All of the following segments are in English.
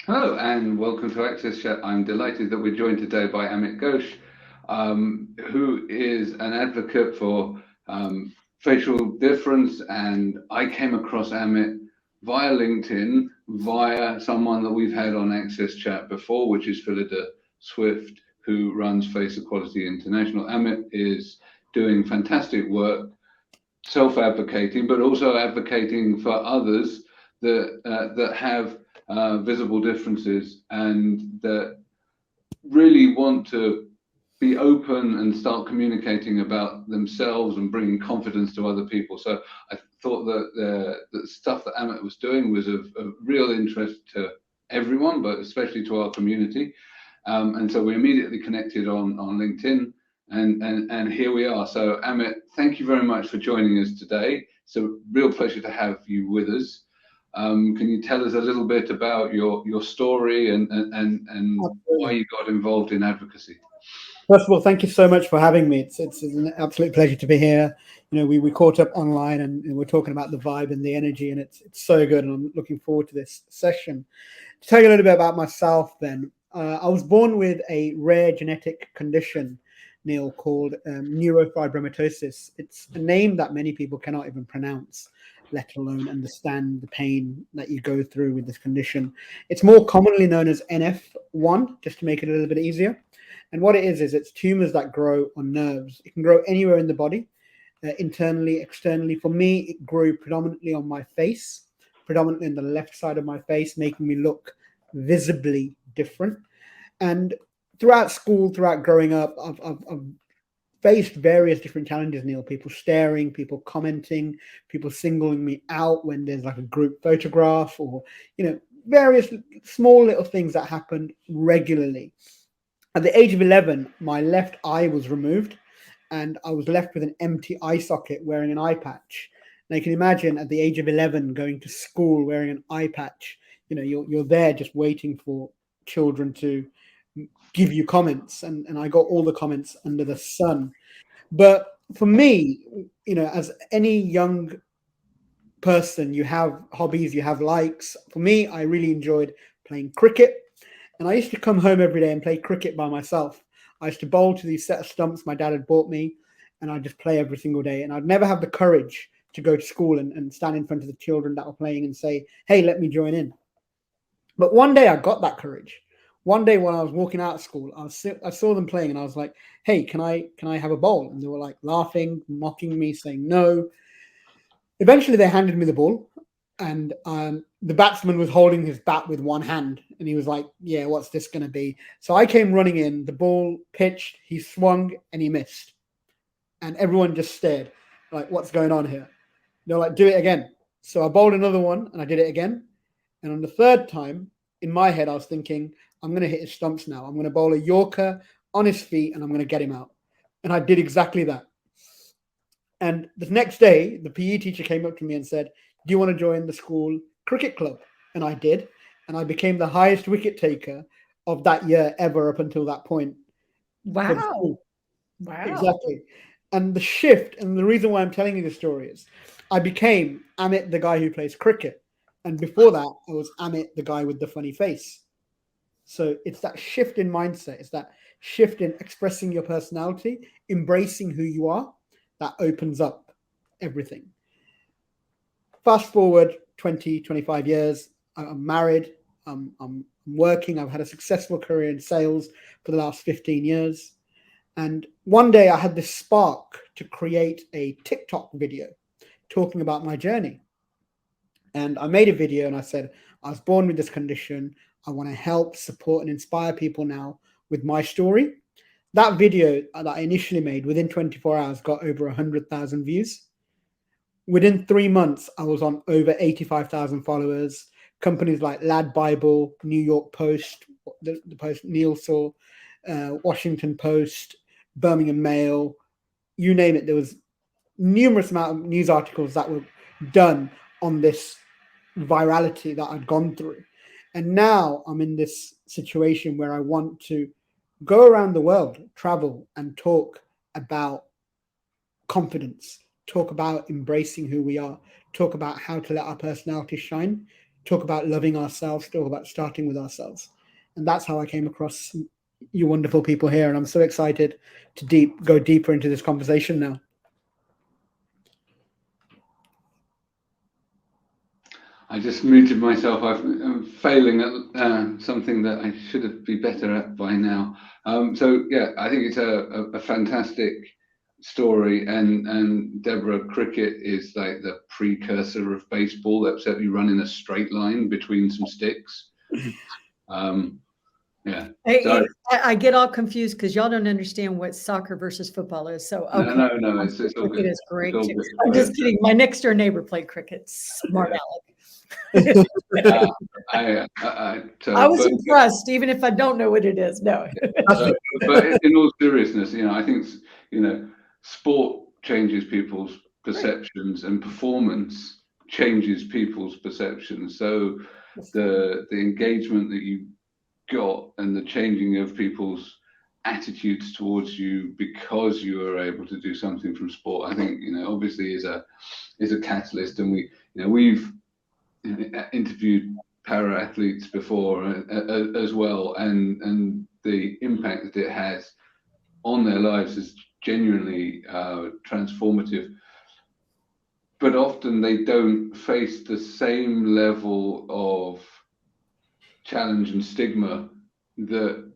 Hello and welcome to Access Chat. I'm delighted that we're joined today by Amit Ghosh, who is an advocate for facial difference. And I came across Amit via LinkedIn, via someone that we've had on Access Chat before, which is Phillida Swift, who runs Face Equality International. Amit is doing fantastic work, self-advocating, but also advocating for others that have visible differences and that really want to be open and start communicating about themselves and bringing confidence to other people. So I thought that the stuff that Amit was doing was of real interest to everyone, but especially to our community. And so we immediately connected on LinkedIn, and here we are. So Amit, thank you very much for joining us today. It's a real pleasure to have you with us. Can you tell us a little bit about your story and why Absolutely. you got involved in advocacy? First of all, thank you so much for having me. It's an absolute pleasure to be here. We caught up online and we're talking about the vibe and the energy, and it's so good. And I'm looking forward to this session. To tell you a little bit about myself, then, I was born with a rare genetic condition, Neil, called neurofibromatosis. It's a name that many people cannot even pronounce, let alone understand the pain that you go through with this condition. It's more commonly known as NF1, just to make it a little bit easier. And what it is it's tumors that grow on nerves. It can grow anywhere in the body, internally, externally. For me, it grew predominantly on my face, predominantly in the left side of my face, making me look visibly different. And throughout school, throughout growing up, I've faced various different challenges, Neil. People staring, people commenting, people singling me out when there's like a group photograph, or, various small little things that happened regularly. At the age of 11, my left eye was removed and I was left with an empty eye socket wearing an eye patch. Now you can imagine at the age of 11 going to school wearing an eye patch. You're there just waiting for children to give you comments, and I got all the comments under the sun. But for me, as any young person, you have hobbies, you have likes. For me, I really enjoyed playing cricket, and I used to come home every day and play cricket by myself. I used to bowl to these set of stumps my dad had bought me, and I'd just play every single day. And I'd never have the courage to go to school and stand in front of the children that were playing and say, hey, let me join in. But one day I got that courage. One day when I was walking out of school, I saw them playing, and I was like, hey, can I have a bowl? And they were like laughing, mocking me, saying no. Eventually, they handed me the ball, and the batsman was holding his bat with one hand, and he was like, "Yeah, what's this going to be?" So I came running in. The ball pitched, he swung, and he missed, and everyone just stared, like, "What's going on here?" They're like, "Do it again." So I bowled another one, and I did it again. And on the third time, in my head, I was thinking, "I'm going to hit his stumps now. I'm going to bowl a Yorker on his feet, and I'm going to get him out." And I did exactly that. And the next day, the PE teacher came up to me and said, do you want to join the school cricket club? And I did. And I became the highest wicket taker of that year ever up until that point for the Wow. school. Wow. Exactly. And the shift, and the reason why I'm telling you this story is I became Amit, the guy who plays cricket. And before that, I was Amit, the guy with the funny face. So it's that shift in mindset, it's that shift in expressing your personality, embracing who you are, that opens up everything. Fast forward 20, 25 years, I'm married, I'm working, I've had a successful career in sales for the last 15 years. And one day I had this spark to create a TikTok video talking about my journey. And I made a video and I said, I was born with this condition. I want to help, support, and inspire people now with my story. That video that I initially made within 24 hours got over 100,000 views. Within 3 months, I was on over 85,000 followers. Companies like Lad Bible, New York Post, the Post Neil saw, Washington Post, Birmingham Mail, you name it. There was numerous amount of news articles that were done on this virality that I'd gone through. And now I'm in this situation where I want to go around the world, travel, and talk about confidence, talk about embracing who we are, talk about how to let our personality shine. talk about loving ourselves, talk about starting with ourselves. And that's how I came across you wonderful people here. And I'm so excited to go deeper into this conversation now. I just muted myself. I'm failing at something that I should be better at by now. So yeah, I think it's a fantastic story, and Deborah, cricket is like the precursor of baseball, except you run in a straight line between some sticks. Yeah. I get all confused because y'all don't understand what soccer versus football is. So okay. No, it's all good. Cricket is great. I'm just kidding. My next door neighbor played cricket. Smart aleck. I was impressed, even if I don't know what it is. No. But in all seriousness, I think sport changes people's perceptions, and performance changes people's perceptions. So the engagement that you got and the changing of people's attitudes towards you because you are able to do something from sport, I think obviously is a catalyst. And we've interviewed para athletes before as well, and the impact that it has on their lives is genuinely transformative. But often they don't face the same level of challenge and stigma that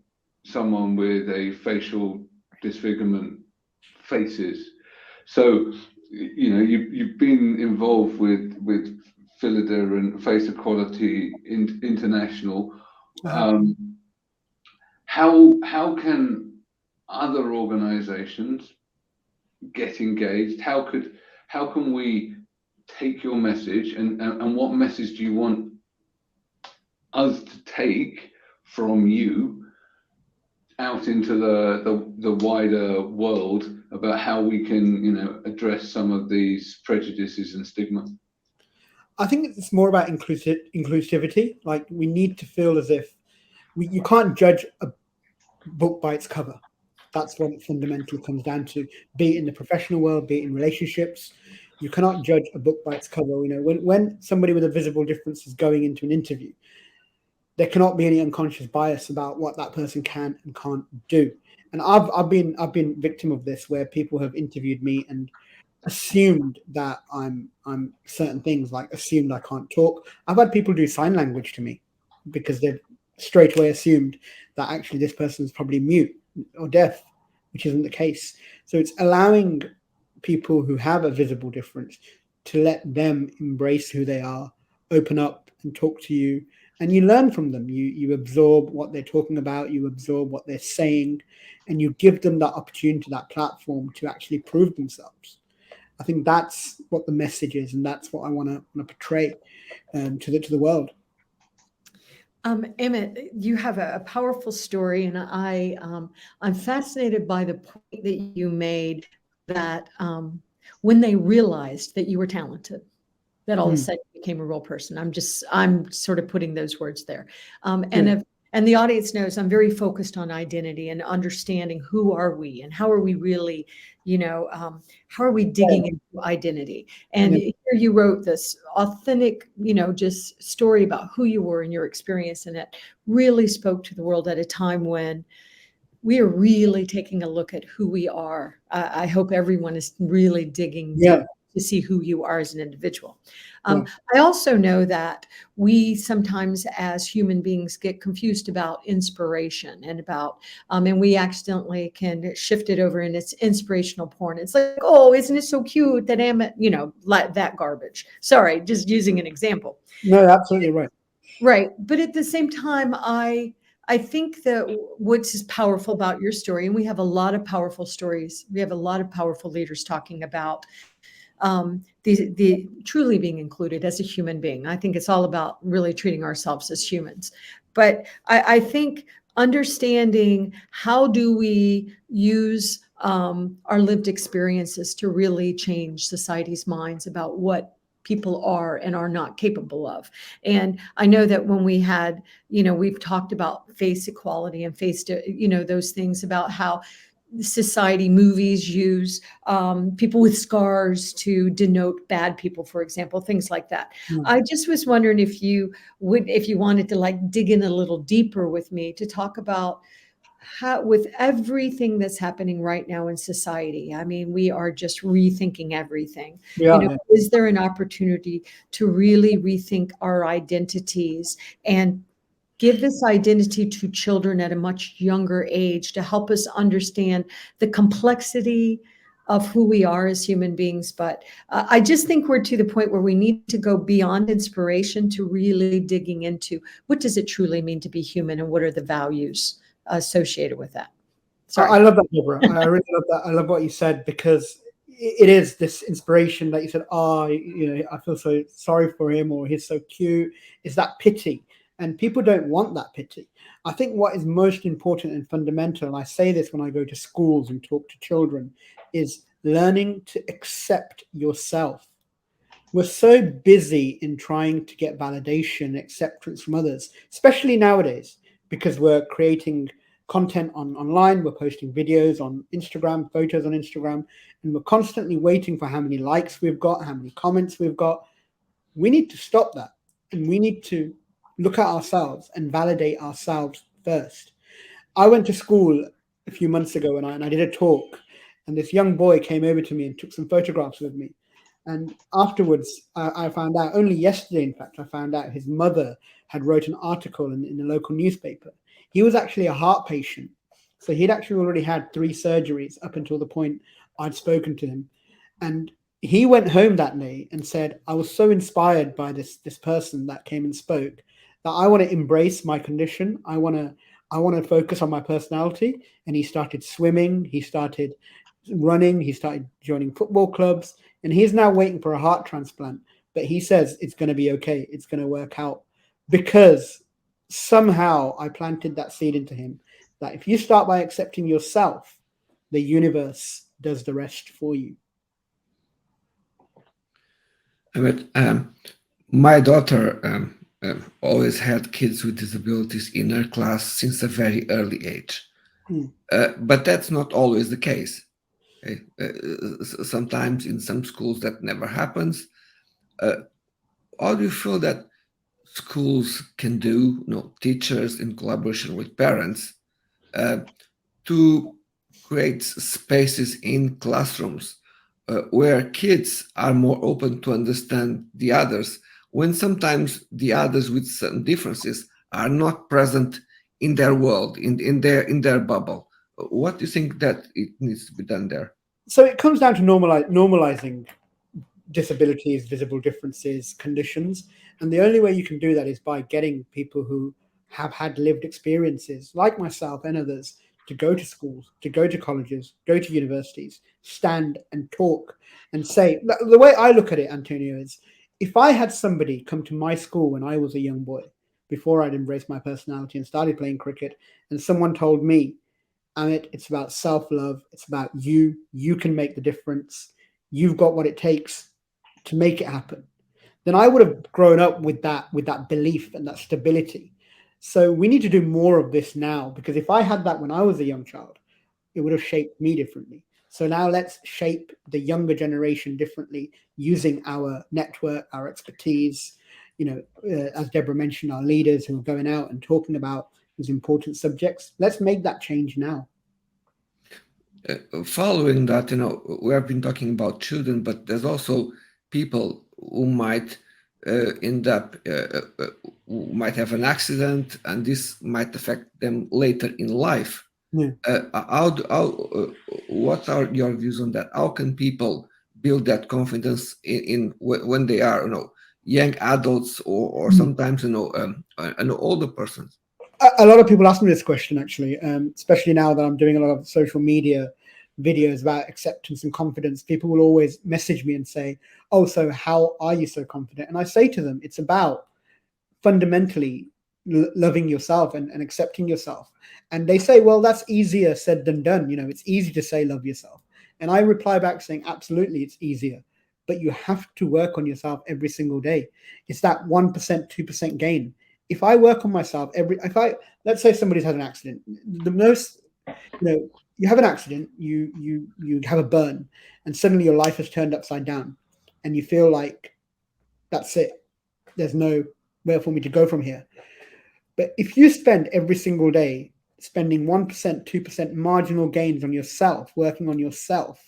someone with a facial disfigurement faces. So you've been involved with Philida and Face Equality International. How can other organizations get engaged? How can we take your message, and what message do you want us to take from you out into the wider world about how we can address some of these prejudices and stigma? I think it's more about inclusivity. Like, we need to feel as if you can't judge a book by its cover. That's what it fundamentally comes down to, be it in the professional world, be it in relationships. You cannot judge a book by its cover. When somebody with a visible difference is going into an interview, there cannot be any unconscious bias about what that person can and can't do. And I've been victim of this, where people have interviewed me and assumed that I'm certain things, like assumed I can't talk. I've had people do sign language to me because they've straight away assumed that actually this person is probably mute or deaf, which isn't the case. So it's allowing people who have a visible difference to let them embrace who they are, open up and talk to you, and you learn from them. You absorb what they're talking about, you absorb what they're saying, and you give them that opportunity, that platform to actually prove themselves. I think that's what the message is, and that's what I want to portray to the world. Amit, you have a powerful story, and I'm fascinated by the point that you made that when they realized that you were talented, that all of a sudden you became a real person. I'm sort of putting those words there. And the audience knows I'm very focused on identity and understanding who are we and how are we really, how are we digging into identity? And here you wrote this authentic, just story about who you were and your experience, and it really spoke to the world at a time when we are really taking a look at who we are. I hope everyone is really digging deep to see who you are as an individual. I also know that we sometimes as human beings get confused about inspiration and about, and we accidentally can shift it over and it's inspirational porn. It's like, oh, isn't it so cute that like that garbage. Sorry, just using an example. No, absolutely right. Right. But at the same time, I think that what's powerful about your story, and we have a lot of powerful stories, we have a lot of powerful leaders talking about the truly being included as a human being. I think it's all about really treating ourselves as humans. But I think understanding how do we use our lived experiences to really change society's minds about what people are and are not capable of. And I know that when we had, we've talked about face equality and those things about how society, movies use people with scars to denote bad people, for example, things like that. I just was wondering if you wanted to like dig in a little deeper with me to talk about how, with everything that's happening right now in society, I mean, we are just rethinking everything. Yeah. Is there an opportunity to really rethink our identities and give this identity to children at a much younger age to help us understand the complexity of who we are as human beings? But I just think we're to the point where we need to go beyond inspiration to really digging into what does it truly mean to be human and what are the values associated with that. Sorry. I love that, Deborah. I really love that. I love what you said, because it is this inspiration that you said, I feel so sorry for him, or he's so cute. Is that pity? And people don't want that pity. I think what is most important and fundamental, and I say this when I go to schools and talk to children, is learning to accept yourself. We're so busy in trying to get validation, acceptance from others, especially nowadays, because we're creating content online, we're posting videos on Instagram, photos on Instagram, and we're constantly waiting for how many likes we've got, how many comments we've got. We need to stop that, and we need to look at ourselves and validate ourselves first. I went to school a few months ago and I did a talk, and this young boy came over to me and took some photographs with me. And afterwards, I found out, only yesterday, in fact, I found out his mother had wrote an article in the local newspaper. He was actually a heart patient. So he'd actually already had 3 surgeries up until the point I'd spoken to him. And he went home that day and said, I was so inspired by this person that came and spoke that I want to embrace my condition. I want to focus on my personality. And he started swimming. He started running. He started joining football clubs. And he's now waiting for a heart transplant. But he says it's going to be okay. It's going to work out, because somehow I planted that seed into him that if you start by accepting yourself, the universe does the rest for you. My daughter always had kids with disabilities in her class since a very early age. But that's not always the case. Sometimes in some schools that never happens. How do you feel that schools can do, teachers in collaboration with parents, to create spaces in classrooms where kids are more open to understand the others, when sometimes the others with some differences are not present in their world, in their bubble? What do you think that it needs to be done there? So it comes down to normalizing disabilities, visible differences, conditions. And the only way you can do that is by getting people who have had lived experiences, like myself and others, to go to schools, to go to colleges, go to universities, stand and talk and say. The way I look at it, Antonio, is if I had somebody come to my school when I was a young boy, before I'd embraced my personality and started playing cricket, and someone told me, Amit, it's about self-love, it's about you can make the difference, you've got what it takes to make it happen, then I would have grown up with that belief and that stability. So we need to do more of this now, because if I had that when I was a young child, it would have shaped me differently. So now let's shape the younger generation differently, using our network, our expertise, as Deborah mentioned, our leaders who are going out and talking about these important subjects. Let's make that change now. Following that, we have been talking about children, but there's also people who might end up, who might have an accident, and this might affect them later in life. Yeah. What are your views on that? How can people build that confidence in when they are, young adults or sometimes, an older person? A lot of people ask me this question, actually, especially now that I'm doing a lot of social media videos about acceptance and confidence. People will always message me and say, oh, so how are you so confident? And I say to them, it's about fundamentally loving yourself and accepting yourself. And they say, well, that's easier said than done. It's easy to say love yourself. And I reply back saying, absolutely, it's easier. But you have to work on yourself every single day. It's that 1%, 2% gain. If I work on myself let's say somebody's had an accident, the most You have an accident, you have a burn, and suddenly your life has turned upside down, and you feel like that's it. There's nowhere for me to go from here. But if you spend every single day spending 1%, 2% marginal gains on yourself, working on yourself,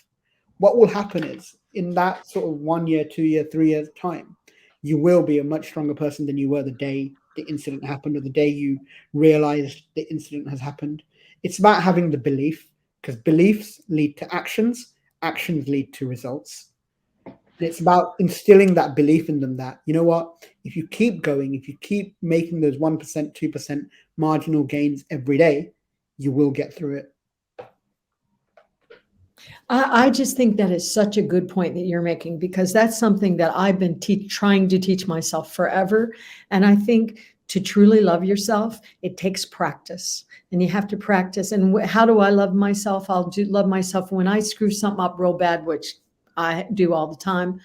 what will happen is in that sort of 1 year, 2 year, 3 years time, you will be a much stronger person than you were the day the incident happened or the day you realized the incident has happened. It's about having the belief, because beliefs lead to actions, actions lead to results. And it's about instilling that belief in them that, you know what, if you keep going, if you keep making those 1%, 2% marginal gains every day, you will get through it. I just think that is such a good point that you're making, because that's something that I've been trying to teach myself forever. And I think to truly love yourself, it takes practice, and you have to practice. And how do I love myself? I'll love myself when I screw something up real bad, which I do all the time.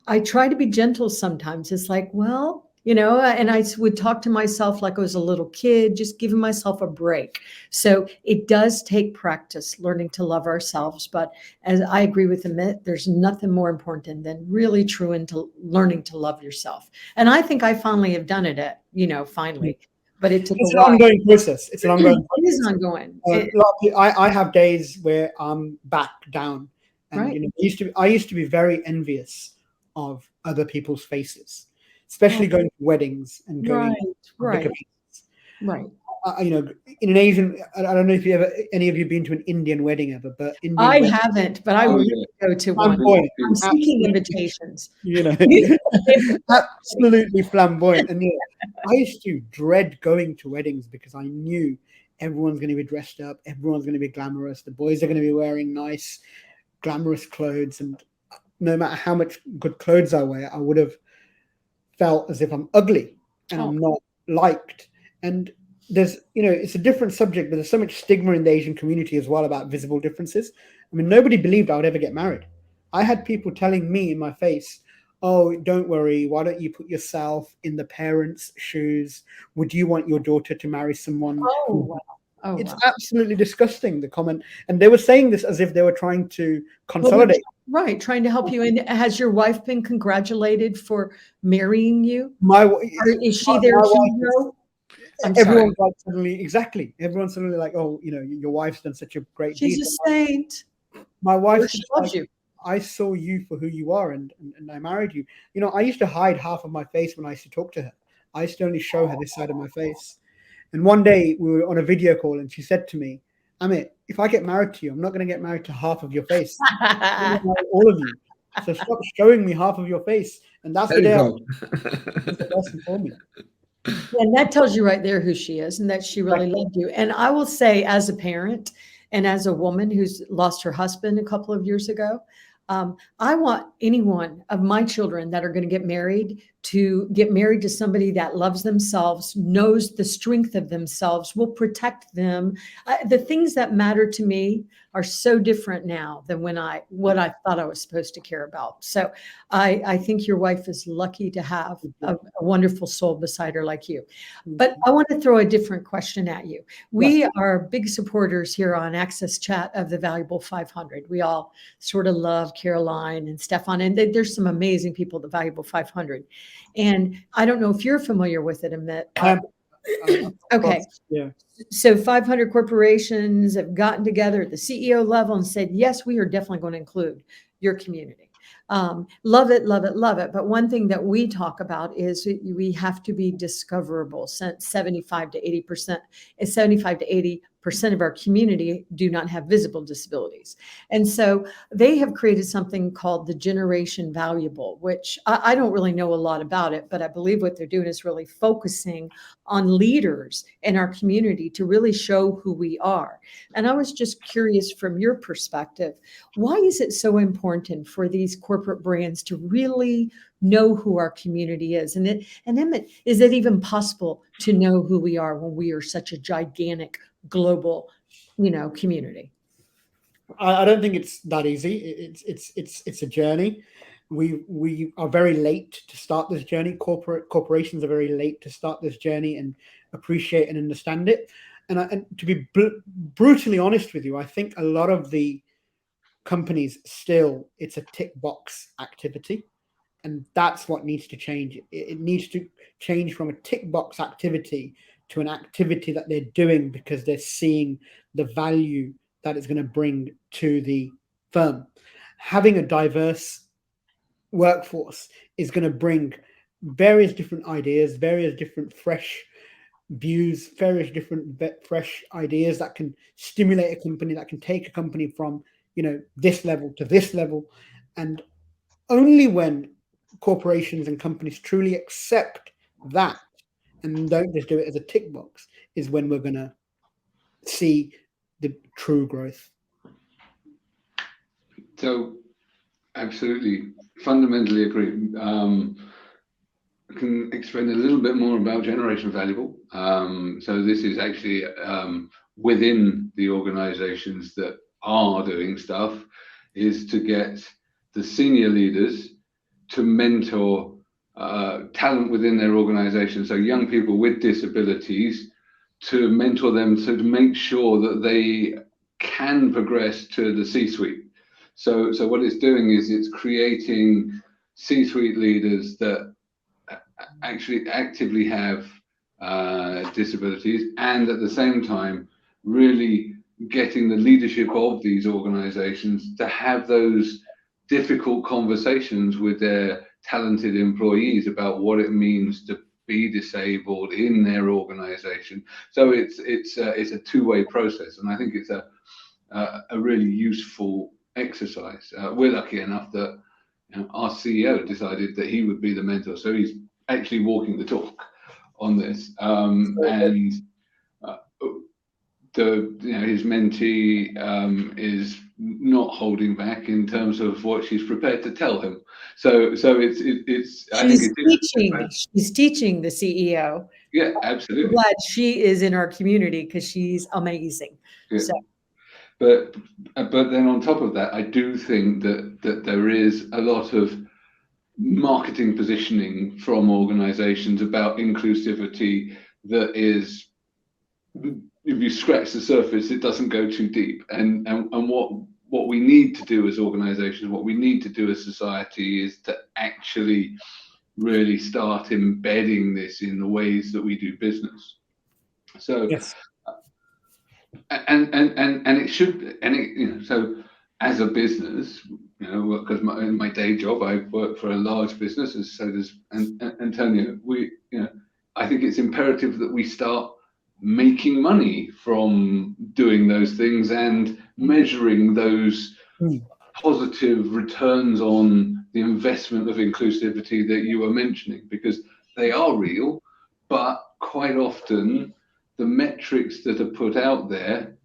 I try to be gentle sometimes. It's like, well, and I would talk to myself like I was a little kid, just giving myself a break. So it does take practice learning to love ourselves. But as I agree with Amit, there's nothing more important than really true into learning to love yourself. And I think I finally have done it finally. But it took it's a an while. ongoing process. It's an ongoing It is ongoing. I have days where I'm back down. And Right. I used to be very envious of other people's faces, especially going to weddings and going Right. In an Asian. I don't know if any of you been to an Indian wedding ever, but I haven't, but I would go to one. I'm seeking invitations. Absolutely flamboyant. And I used to dread going to weddings because I knew everyone's going to be dressed up, everyone's going to be glamorous, the boys are going to be wearing nice, glamorous clothes, and no matter how much good clothes I wear, I would have felt as if I'm ugly and I'm not liked. And there's, it's a different subject, but there's so much stigma in the Asian community as well about visible differences. I mean, nobody believed I would ever get married. I had people telling me in my face, oh, don't worry, why don't you put yourself in the parents' shoes? Would you want your daughter to marry someone? It's absolutely disgusting, the comment. And they were saying this as if they were trying to consolidate. Right, trying to help you. And has your wife been congratulated for marrying you? Is she there to everyone's like suddenly, everyone's suddenly like, oh, your wife's done such a great deed. She's a saint. My wife loves you. I saw you for who you are, and I married you. I used to hide half of my face when I used to talk to her. I used to only show her this side of my face. And one day we were on a video call, and she said to me, Amit, if I get married to you, I'm not going to get married to half of your face. All of you. So stop showing me half of your face. And that's the day the lesson for me. And that tells you right there who she is and that she really loved you. And I will say, as a parent and as a woman who's lost her husband a couple of years ago, I want any one of my children that are going to get married to somebody that loves themselves, knows the strength of themselves, will protect them. The things that matter to me are so different now than what I thought I was supposed to care about. So I think your wife is lucky to have a wonderful soul beside her like you. But I want to throw a different question at you. We are big supporters here on Access Chat of the Valuable 500. We all sort of love Caroline and Stefan, and there's some amazing people at the Valuable 500. And I don't know if you're familiar with it, Amit. Okay. Yeah. So 500 corporations have gotten together at the CEO level and said, yes, we are definitely going to include your community. Love it, love it, love it. But one thing that we talk about is we have to be discoverable. Since 75 to 80% of our community do not have visible disabilities. And so they have created something called the Generation Valuable, which I don't really know a lot about it, but I believe what they're doing is really focusing on leaders in our community to really show who we are. And I was just curious from your perspective, why is it so important for these corporate brands to really know who our community is? And Emmett, is it even possible to know who we are when we are such a gigantic global, community? I don't think it's that easy. It's a journey. We are very late to start this journey. Corporations are very late to start this journey and appreciate and understand it. and to be brutally honest with you, I think a lot of the companies still, it's a tick box activity, and that's what needs to change. It needs to change from a tick box activity to an activity that they're doing because they're seeing the value that it's going to bring to the firm. Having a diverse workforce is going to bring various different ideas, various different fresh views, various different fresh ideas that can stimulate a company, that can take a company from, this level to this level. And only when corporations and companies truly accept that and don't just do it as a tick box is when we're going to see the true growth. So, absolutely, fundamentally agree. I can explain a little bit more about Generation Valuable. So this is actually within the organizations that are doing stuff, is to get the senior leaders to mentor talent within their organization. So young people with disabilities, to mentor them, so to make sure that they can progress to the C-suite. So what it's doing is it's creating C-suite leaders that actually actively have disabilities, and at the same time really getting the leadership of these organizations to have those difficult conversations with their talented employees about what it means to be disabled in their organization. So it's a two-way process, and I think it's a really useful exercise. We're lucky enough that our CEO decided that he would be the mentor, so he's actually walking the talk on this, and his mentee is not holding back in terms of what she's prepared to tell him. So it's she's teaching the CEO. Yeah, absolutely. I'm glad she is in our community because she's amazing. Yeah. So. But then on top of that, I do think that there is a lot of marketing positioning from organizations about inclusivity that is, if you scratch the surface, it doesn't go too deep. And what we need to do as organizations, what we need to do as society, is to actually really start embedding this in the ways that we do business. So yes. And it should, so as a business, because in my day job I work for a large business, and so does Antonio. I think it's imperative that we start making money from doing those things and measuring those positive returns on the investment of inclusivity that you were mentioning, because they are real, but quite often the metrics that are put out there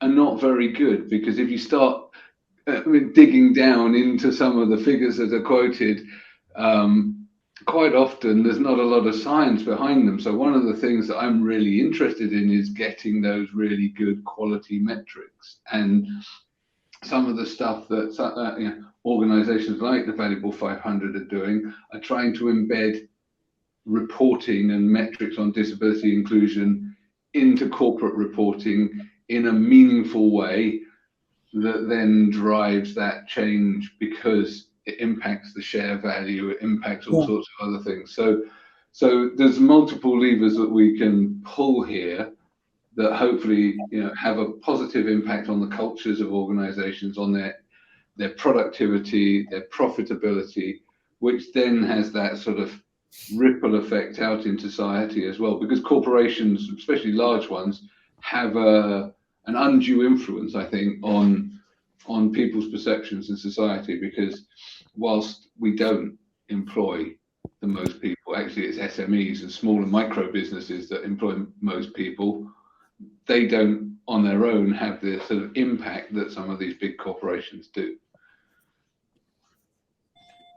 are not very good, because if you start digging down into some of the figures that are quoted, quite often there's not a lot of science behind them. So one of the things that I'm really interested in is getting those really good quality metrics, and some of the stuff that organizations like the Valuable 500 are doing are trying to embed reporting and metrics on disability inclusion into corporate reporting in a meaningful way that then drives that change, because it impacts the share value, it impacts all sorts of other things. So there's multiple levers that we can pull here that hopefully have a positive impact on the cultures of organizations, on their productivity, their profitability, which then has that sort of ripple effect out in society as well, because corporations, especially large ones, have an undue influence, I think, on people's perceptions in society, because whilst we don't employ the most people, actually it's SMEs and small and micro businesses that employ most people. They don't on their own have the sort of impact that some of these big corporations do.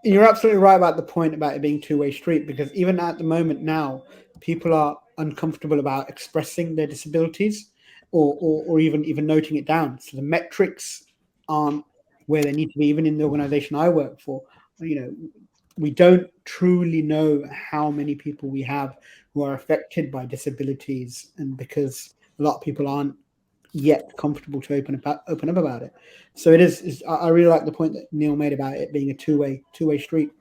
You're absolutely right about the point about it being two-way street, because even at the moment now, people are uncomfortable about expressing their disabilities or even noting it down. So the metrics aren't where they need to be. Even in the organization I work for, we don't truly know how many people we have who are affected by disabilities, and because a lot of people aren't yet comfortable to open up about it. So it is. I really like the point that Neil made about it being a two-way street.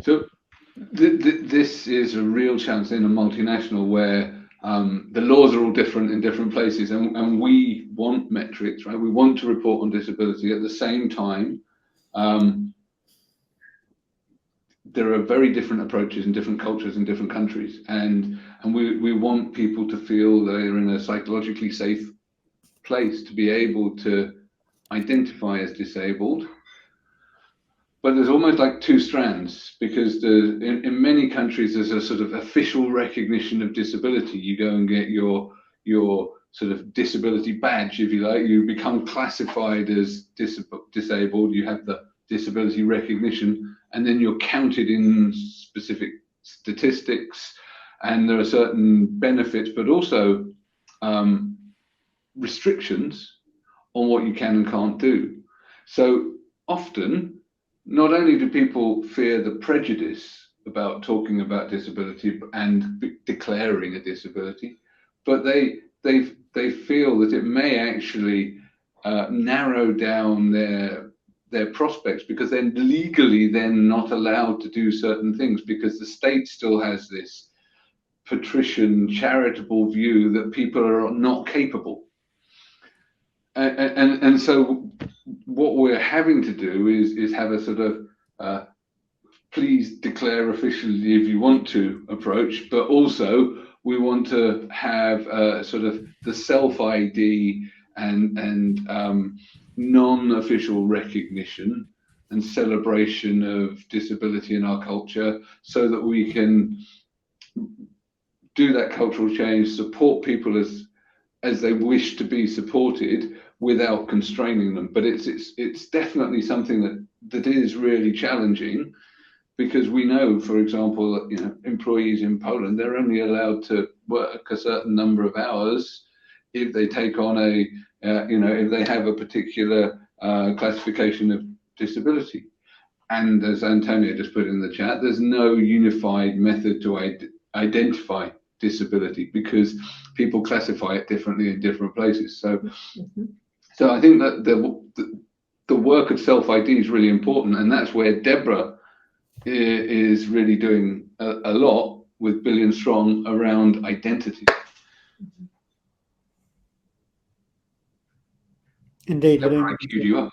So this is a real chance in a multinational where the laws are all different in different places, and we want metrics, right? We want to report on disability. At the same time, there are very different approaches in different cultures in different countries, and we want people to feel they're in a psychologically safe place to be able to identify as disabled. But there's almost like two strands, because in many countries there's a sort of official recognition of disability. You go and get your sort of disability badge, if you like. You become classified as disabled. You have the disability recognition, and then you're counted in specific statistics, and there are certain benefits, but also restrictions on what you can and can't do. So often, not only do people fear the prejudice about talking about disability and declaring a disability, but they feel that it may actually narrow down their prospects, because they're legally then not allowed to do certain things, because the state still has this patrician charitable view that people are not capable. And so what we're having to do is have a sort of please declare officially if you want to approach, but also we want to have sort of the self-ID and non-official recognition and celebration of disability in our culture, so that we can do that cultural change, support people as they wish to be supported without constraining them. But it's definitely something that is really challenging, because we know, for example, employees in Poland, they're only allowed to work a certain number of hours if they take on if they have a particular classification of disability. And as Antonio just put in the chat, there's no unified method to identify disability, because people classify it differently in different places. So so I think that the work of self-ID is really important, and that's where Deborah is really doing a lot with Billion Strong around identity. Indeed. Deborah, I queued you up.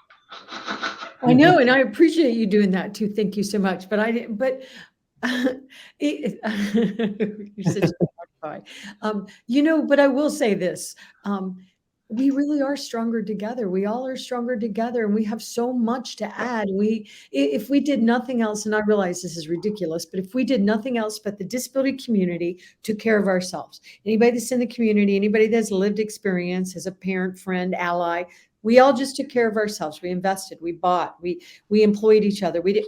I know, and I appreciate you doing that too. Thank you so much. But you're such a hard guy. But I will say this. We really are stronger together. We all are stronger together, and we have so much to add. If we did nothing else, and I realize this is ridiculous, but if we did nothing else but the disability community took care of ourselves, anybody that's in the community, anybody that's lived experience as a parent, friend, ally, we all just took care of ourselves. We invested, we bought, we employed each other. We did,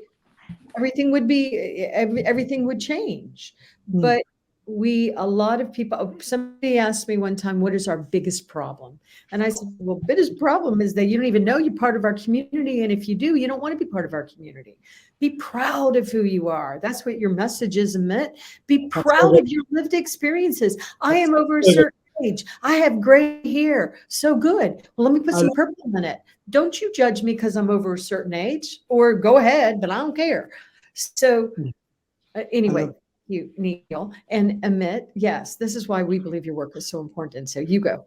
everything would change. But a lot of people, somebody asked me one time, what is our biggest problem? And I said, well, biggest problem is that you don't even know you're part of our community. And if you do, you don't want to be part of our community. Be proud of who you are. That's what your message is, Amit. Be proud of your lived experiences. I am over a certain age. I have gray hair. So good. Well, let me put some purple in it. Don't you judge me because I'm over a certain age, or go ahead, but I don't care. So anyway, you, Neil and Amit, yes, this is why we believe your work is so important. So you go.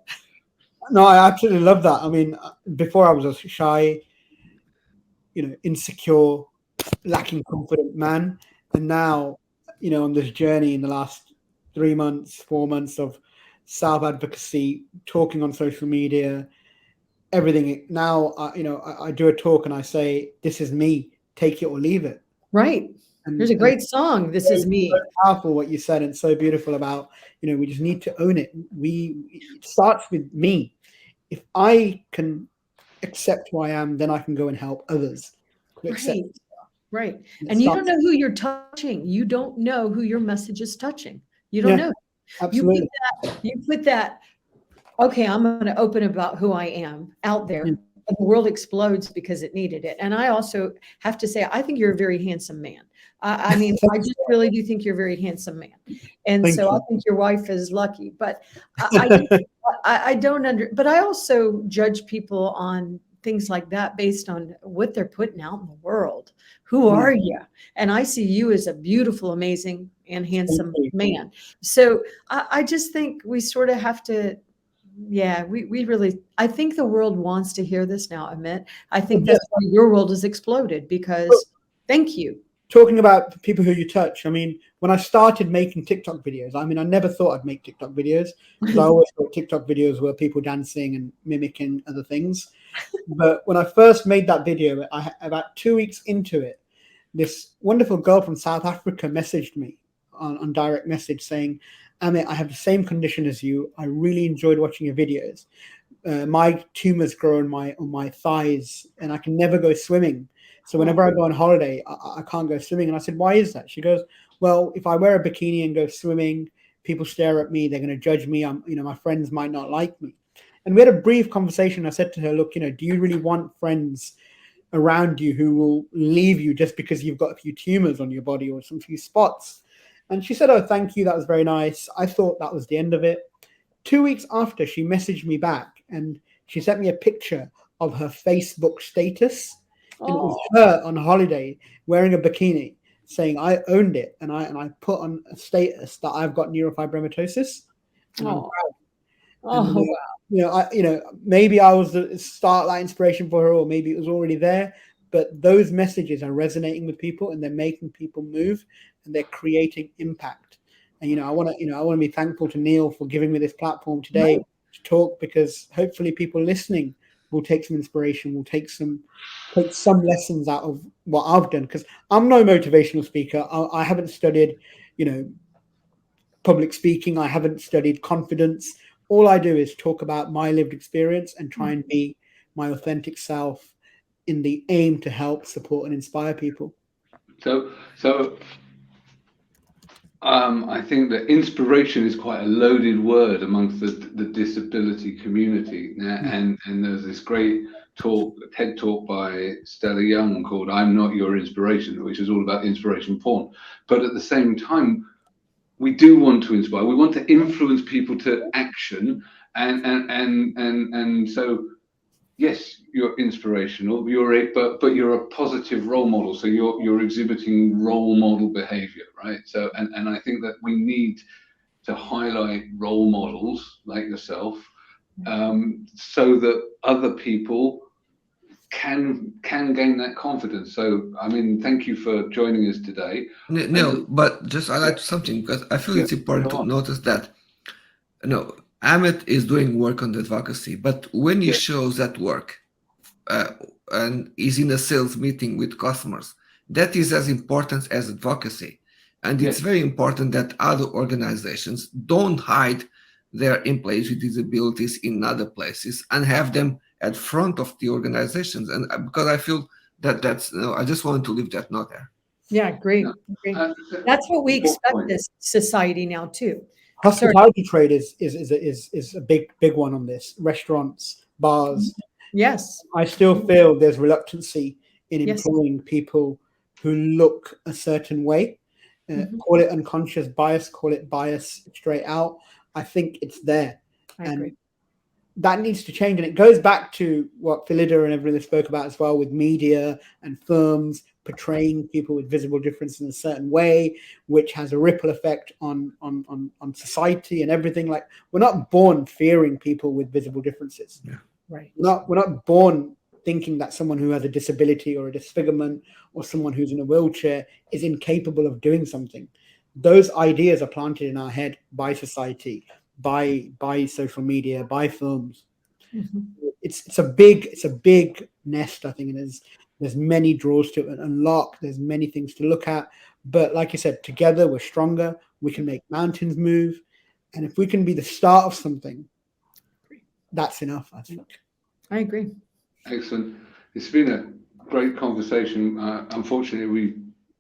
No, I absolutely love that. I mean, before I was a shy, insecure, lacking confident man. And now, on this journey in the last 3 months, 4 months of self-advocacy, talking on social media, everything. Now, I do a talk and I say, this is me, take it or leave it. Right. And there's a great song, This Is Me. So powerful what you said, and so beautiful about, we just need to own it. It starts with me. If I can accept who I am, then I can go and help others. Right. And you don't know who you're touching. You don't know who your message is touching. You don't know. Absolutely. You put that, okay, I'm going to open about who I am out there. And the world explodes because it needed it. And I also have to say, I think you're a very handsome man. I mean, I just really do think you're a very handsome man. And I think your wife is lucky. But I I don't but I also judge people on things like that based on what they're putting out in the world. Who are you? And I see you as a beautiful, amazing, and handsome man. So I just think we sort of have to, yeah, we really, I think the world wants to hear this now, Amit. I think that's why your world has exploded, because thank you. Talking about people who you touch, I mean, when I started making TikTok videos, I mean, I never thought I'd make TikTok videos, because I always thought TikTok videos were people dancing and mimicking other things. But when I first made that video, about 2 weeks into it, this wonderful girl from South Africa messaged me on direct message saying, Amit, I have the same condition as you. I really enjoyed watching your videos. My tumors grow on my thighs, and I can never go swimming. So whenever I go on holiday, I can't go swimming. And I said, why is that? She goes, well, if I wear a bikini and go swimming, people stare at me. They're going to judge me. My friends might not like me. And we had a brief conversation. I said to her, look, do you really want friends around you who will leave you just because you've got a few tumors on your body or some few spots? And she said, oh, thank you. That was very nice. I thought that was the end of it. 2 weeks after, she messaged me back and she sent me a picture of her Facebook status. And it was her on holiday wearing a bikini saying, I owned it. And I put on a status that I've got neurofibromatosis. And I'm proud. And, maybe I was the start that inspiration for her, or maybe it was already there. But those messages are resonating with people, and they're making people move, and they're creating impact. And I want to be thankful to Neil for giving me this platform today to talk, because hopefully people listening will take some inspiration, will take some lessons out of what I've done. Because I'm no motivational speaker. I haven't studied, public speaking. I haven't studied confidence. All I do is talk about my lived experience and try and be my authentic self in the aim to help, support, and inspire people. So I think that inspiration is quite a loaded word amongst the disability community. And there's this great TED talk by Stella Young called "I'm Not Your Inspiration," which is all about inspiration porn. But at the same time, we do want to inspire. We want to influence people to action, and so yes, you're inspirational. But you're a positive role model. So you're exhibiting role model behavior, right? So and I think that we need to highlight role models like yourself, so that other people can gain that confidence. So I mean, thank you for joining us today. No, but just I'd like something, because I feel it's important to notice that Amit is doing work on the advocacy, but when he shows that work and is in a sales meeting with customers, that is as important as advocacy. And it's very important that other organizations don't hide their employees with disabilities in other places and have them at front of the organizations. And because I feel that's I just wanted to leave that note there. Yeah, great. That's what we expect this society now too. Hospitality trade is a big one on this. Restaurants, bars. Yes. I still feel there's reluctancy in employing people who look a certain way. Call it unconscious bias, call it bias straight out. I think it's there. I agree. That needs to change. And it goes back to what Philida and everyone spoke about as well, with media and firms portraying people with visible difference in a certain way, which has a ripple effect on society and everything. Like, we're not born fearing people with visible differences. Yeah. Right. We're not born thinking that someone who has a disability or a disfigurement or someone who's in a wheelchair is incapable of doing something. Those ideas are planted in our head by society, by social media, by films. It's a big nest, I think, and there's many drawers to unlock. There's many things to look at, but like you said, together we're stronger. We can make mountains move, and if we can be the start of something, that's enough, I think. I agree. Excellent. It's been a great conversation. Unfortunately,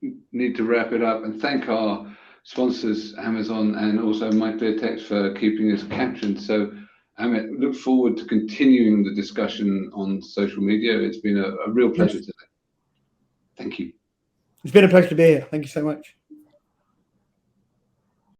we need to wrap it up, and thank our sponsors, Amazon, and also Mike Beertex for keeping us captioned. So, Amit, look forward to continuing the discussion on social media. It's been a real pleasure today. Thank you. It's been a pleasure to be here. Thank you so much.